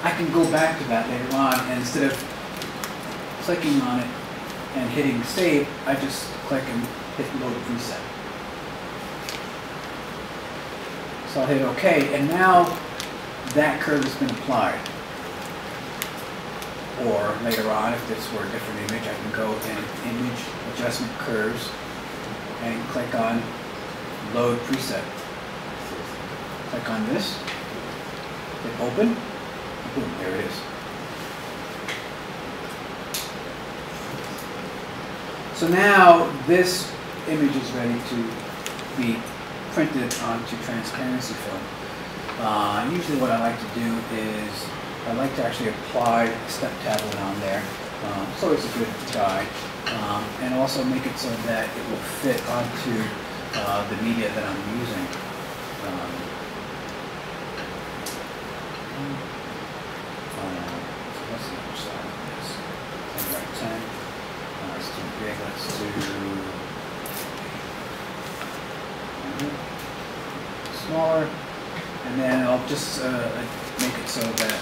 I can go back to that later on, and instead of clicking on it and hitting save, I just click and hit load preset. So I'll hit OK, and now that curve has been applied. Or later on, if this were a different image, I can go in Image Adjustment Curves and click on Load Preset. Click on this, hit Open, boom, there it is. So now this image is ready to be printed onto transparency film. Usually what I like to do is I like to actually apply a step tablet on there. So it's a good guide. And also make it so that it will fit onto the media that I'm using. So let's see which side of this. 10 by 10. It's too big. Let's do smaller. And then I'll just make it so that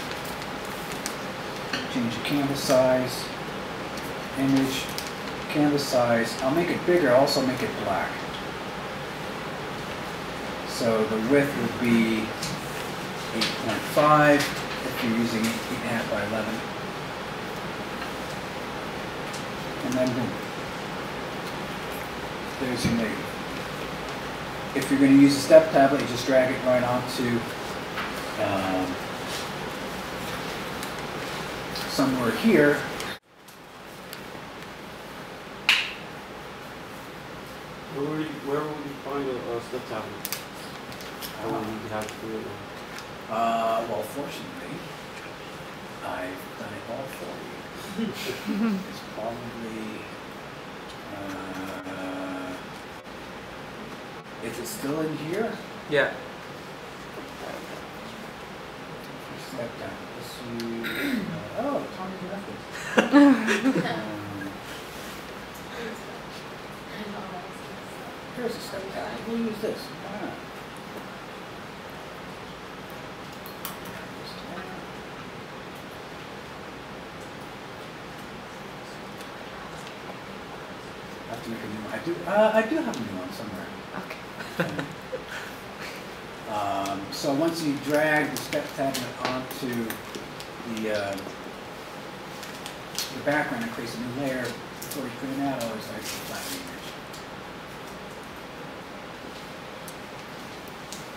change the canvas size, image, canvas size. I'll make it bigger, I'll also make it black. So the width would be 8.5 if you're using 8.5 by 11. And then boom. There's your negative. If you're going to use a step tablet, you just drag it right onto somewhere here. Where would you find a step tablet? How long you have to do it? Well, fortunately, I've done it all for you. It's probably, is it still in here? Yeah. Step down. Oh, Tommy's reference. Here's a step down. We'll use this. Why not? I have to make a new one. I do have a new one somewhere. Okay. So once you drag the step tablet onto the background, it creates a new layer. Before you print it out, I always like to flatten the image.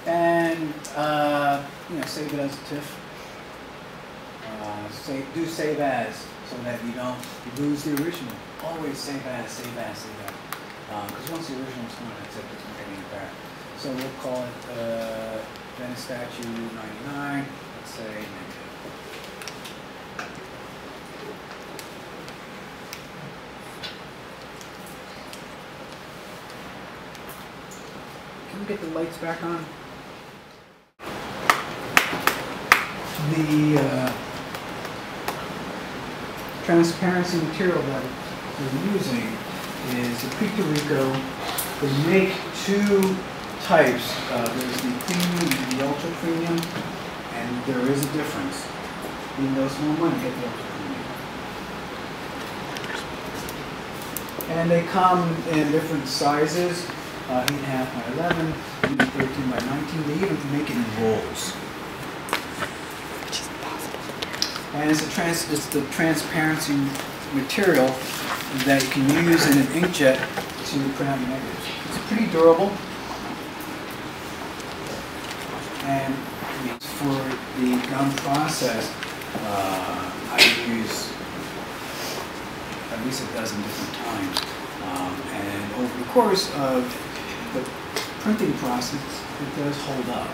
And save it as a TIFF. Do save as, so that you don't lose the original. Always save as, save as, save as. Because once the original is gone, that's it. There's no getting it back. So we'll call it Venice Statue 99. Let's say negative. Can we get the lights back on? The transparency material that we're using is the Puerto Rico. They make two types. There's the premium and the ultra premium, and there is a difference. Even though it's more money, get the ultra premium. And they come in different sizes, 8.5 by 11, 13 by 19. They even make it in rolls. Which is impossible. And it's the transparency material that you can use in an inkjet to print out your negatives. It's pretty durable. And for the gum process, I use at least a dozen different times. And over the course of the printing process, it does hold up.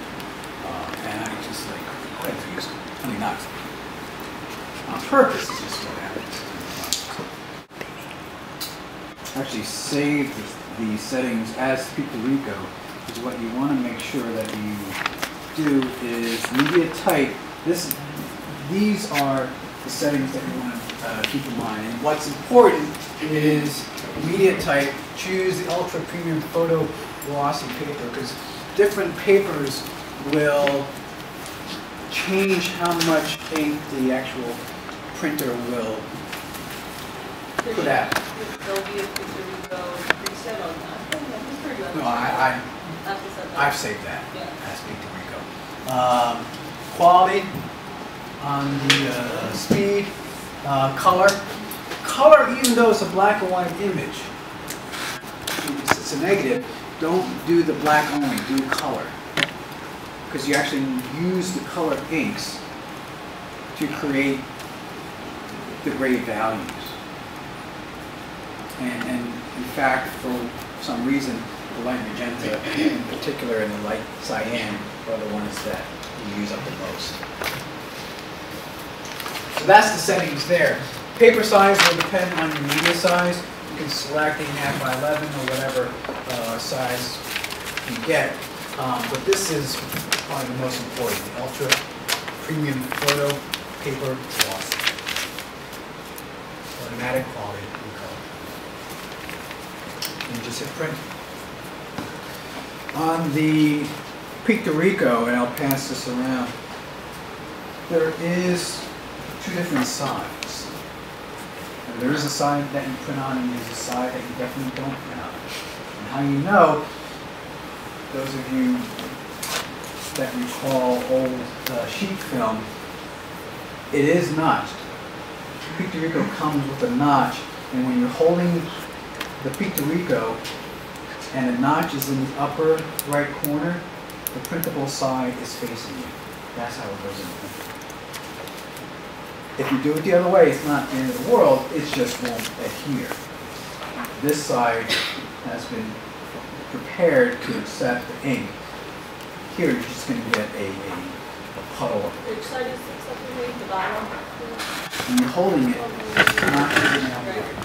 And I just like to use it. I mean, not on purpose, it's just what happens. Actually save the settings as Puerto Rico, because what you want to make sure that you do is media type. These are the settings that you want to keep in mind. And what's important is media type. Choose the ultra premium photo glossy paper, because different papers will change how much ink the actual printer will put out. There'll be a QCPhoto preset on that. That's pretty good. No, Have to set that. I've saved that. Yeah. That's Puerto Rico. Quality on the speed, color. Color, even though it's a black and white image, it's a negative, don't do the black only, do color. Because you actually use the color inks to create the gray values. And in fact, for some reason, the light magenta in particular and the light cyan are the ones that you use up the most. So that's the settings there. Paper size will depend on your media size. You can select 8.5 by 11 or whatever size you get. But this is probably the most important, the ultra premium photo paper gloss. Automatic quality, we call it. And just hit print. On the Puerto Rico, and I'll pass this around, there is two different sides. And there is a side that you print on and there's a side that you definitely don't print on. And how you know, those of you that recall old sheet film, it is notched. Puerto Rico comes with a notch, and when you're holding the Puerto Rico and the notch is in the upper right corner, the printable side is facing you. That's how it goes in. If you do it the other way, it's not the end of the world, it just won't adhere. This side has been prepared to accept the ink. Here you're just going to get a puddle of it. Which side is accepting the ink? The bottom? When you're holding it, it's not getting out Right. there.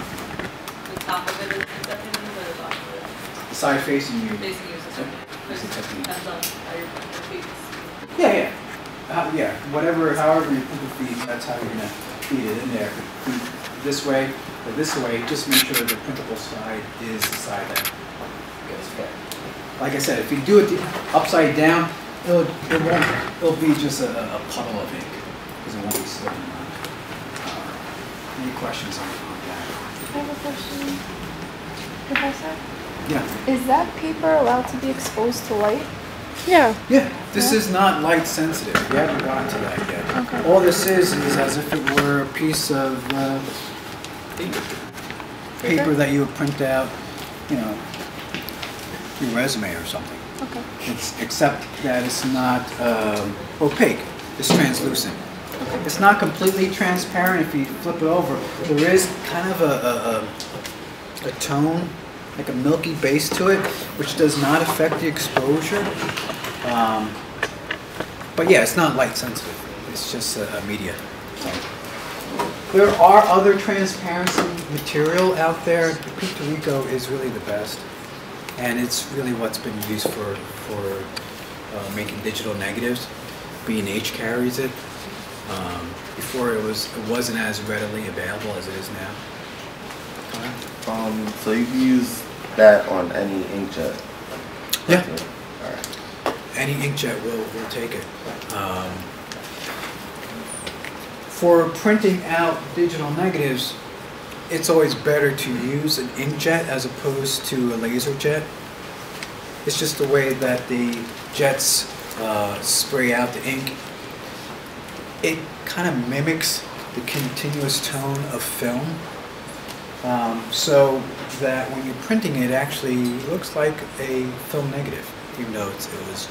The top of it is accepting ink or the bottom of it? The side facing you. Facing you is accepting ink. It's accepting ink. Depends on how your printer feeds. Yeah, yeah. Yeah, whatever, however you put the feed, that's how you're going to feed it in there. Feed this way or this way, just make sure the printable side is the side that gets fed. Like I said, if you do it upside down, it'll be just a puddle of ink because it won't be slipping on. Any questions on that? I have a question, Professor. Yeah. Is that paper allowed to be exposed to light? Yeah. Yeah, this is not light sensitive. We haven't gotten to that yet. Okay. All this is as if it were a piece of paper that you would print out, you know, your resume or something. Okay. Except that it's not opaque. It's translucent. It's not completely transparent. If you flip it over, there is kind of a tone, like a milky base to it, which does not affect the exposure. But yeah, it's not light sensitive. It's just a media. So, there are other transparency material out there. Puerto Rico is really the best, and it's really what's been used for making digital negatives. B&H carries it. Before it wasn't as readily available as it is now. So you can use that on any inkjet? Yeah. Alright. Any inkjet will take it. For printing out digital negatives, it's always better to use an inkjet as opposed to a laser jet. It's just the way that the jets spray out the ink. It kind of mimics the continuous tone of film, so that when you're printing it, actually looks like a film negative, even though it was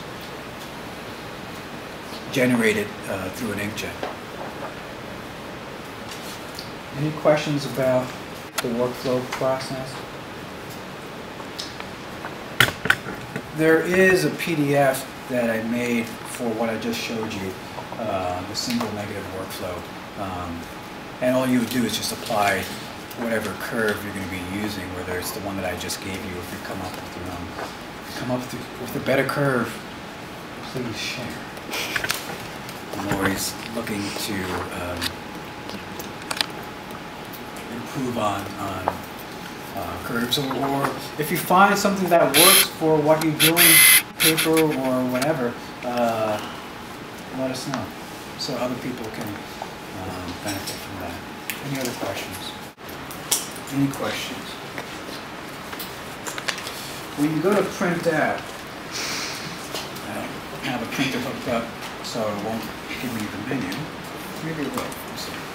generated through an inkjet. Any questions about the workflow process? There is a PDF that I made for what I just showed you, the single negative workflow. And all you would do is just apply whatever curve you're going to be using, whether it's the one that I just gave you, if you come up with your own. If you come up with a better curve, please share. I'm always looking to improve on curves, or if you find something that works for what you're doing, paper or whatever, let us know. so other people can benefit from that. Any other questions? Any questions? When you go to print out, I don't have a printer hooked up, so it won't give me the menu. Maybe it will. We'll see.